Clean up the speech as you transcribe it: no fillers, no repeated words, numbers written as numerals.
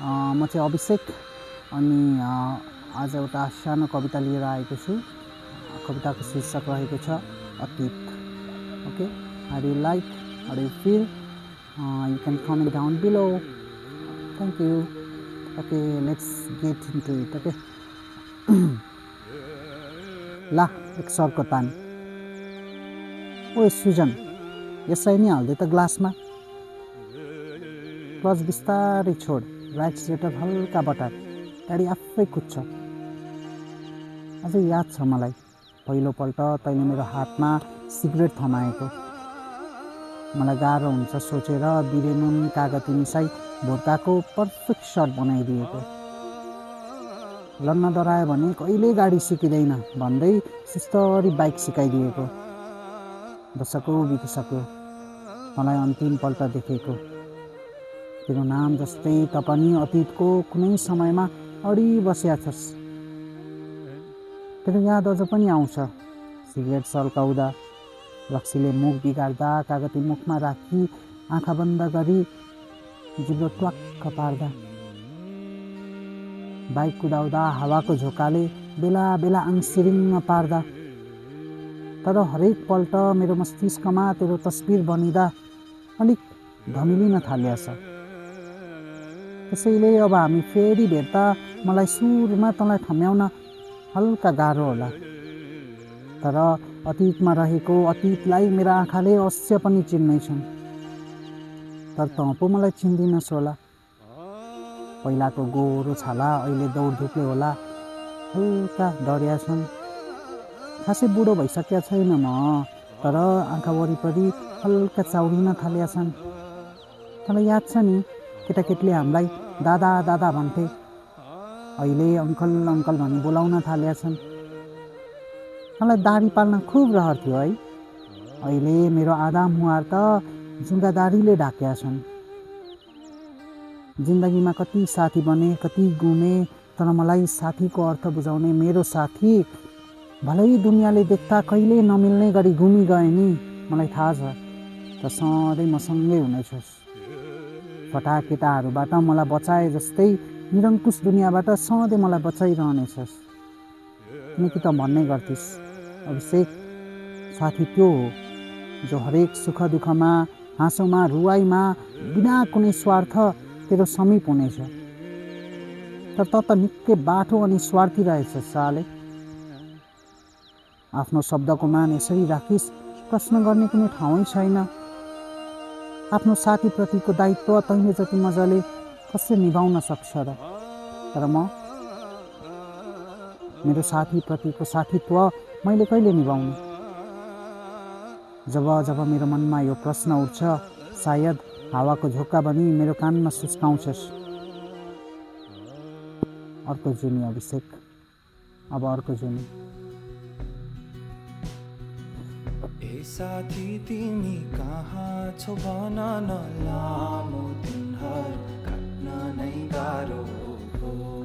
म चाहिँ अभिषेक अनि आज एउटा सानो कविता लिएर आएको छु। कविताको शीर्षक रहेको छ अतीत। Okay, how do you like, how do you feel? You can comment down below. Thank you. Okay, let's get into it. Okay. ला एक सरको तान। ओ सुजन, यसै नि हाल्दै त ग्लासमा। क्लच बिस्तारै छोड, एक्सिलेटर हल्का बटार, गाडी आफै कुद्छ। अझै याद छ मलाई पहिलोपल्ट तैँले मेरो हातमा सिगरेट थमाएको। मलाई गाह्रो हुन्छ सोचेर बिरेनुन कागती मिसाई भोड्काको पर्फेक्ट सर्ट बनाइदिएको। लड्न डरायो भने कहिले गाडी सिकिँदैन भन्दै सुस्तरी बाइक सिकाइदिएको। दशकौँ बितिसक्यो मलाई अन्तिमपल्ट देखेको। तेरो नाम जस्तै त पनि अतीतको कुनै समयमा अडी बसेका छस्। तेरो याद अझ पनि आउँछ, सिगरेट सल्काउँदा, रक्सीले मुख बिगार्दा, कागती मुखमा राखी आँखा बन्द गरी जिब्रो ट्वाक्क पार्दा, बाइक कुदाउँदा हावाको झोकाले बेला बेला आङ सिरिङ्ग पार्दा। तर हरेक पल्ट मेरो मस्तिष्कमा तेरो तस्बिर बनिँदा अलिक धमिलिन थालिएछ। त्यसैले अब हामी फेरि भेट्दा मलाई सुरुमा तँलाई ठम्याउन हल्का गाह्रो होला। तर अतीतमा रहेको अतीतलाई मेरा आँखाले अवश्य पनि चिन्नेछन्। तर तँ पो मलाई चिन्दिनस् होला। पहिलाको गोरो छाला अहिले दौडधुपले होला हल्का डरिया छन्। खासै बुढो भइसकेका छैन म, तर आँखा वरिपरि हल्का चाउरिन थालेका छन्। तँलाई याद छ नि, केटाकेटीले हामीलाई दादा दादा भन्थे, अहिले अङ्कल अङ्कल भनी बोलाउन थालेका छन्। तँलाई दाढी पाल्न खुब रहर थियो है, अहिले मेरो आधा मुहार त जुङ्गा दाढीले ढाकेका छन्। जिन्दगीमा कति साथी बने, कति गुमे, तर मलाई साथीको अर्थ बुझाउने मेरो साथी भलै दुनियाँले देख्दा कहिले नमिल्ने गरी गुमी गए नि। मलाई थाहा छ त सधैँ मसँगै हुनेछस्। फटा केटाहरूबाट मलाई बचाए जस्तै निरङ्कुश दुनियाँबाट सधैँ मलाई बचाइरहनेछस्। किनकि त भन्ने गर्थिस्, अभिषेक, साथी त्यो हो जो हरेक सुख दुःखमा, हाँसोमा, रुवाईमा बिना कुनै स्वार्थ तेरो समीप हुनेछ। तर त निकै बाठो अनि स्वार्थी रहेछस् साले। आफ्नो शब्दको मान यसरी राखिस्, प्रश्न गर्ने कुनै ठाउँै छैन। आफ्नो साथीप्रतिको दायित्व तैँले जति मजाले कसले निभाउन सक्छ र? तर म मेरो साथीप्रतिको साथीत्व मैले कहिले निभाउने? जब जब मेरो मनमा यो प्रश्न उठ्छ, सायद हावाको झोक्का बनी मेरो कानमा सुस्काउँछस्। अर्को जुनी अभिषेक, अब अर्को जुनी। ए साथी तिमी कहाँ छौ भन न, लामो दिनहरू काट्न नै गाह्रो हो।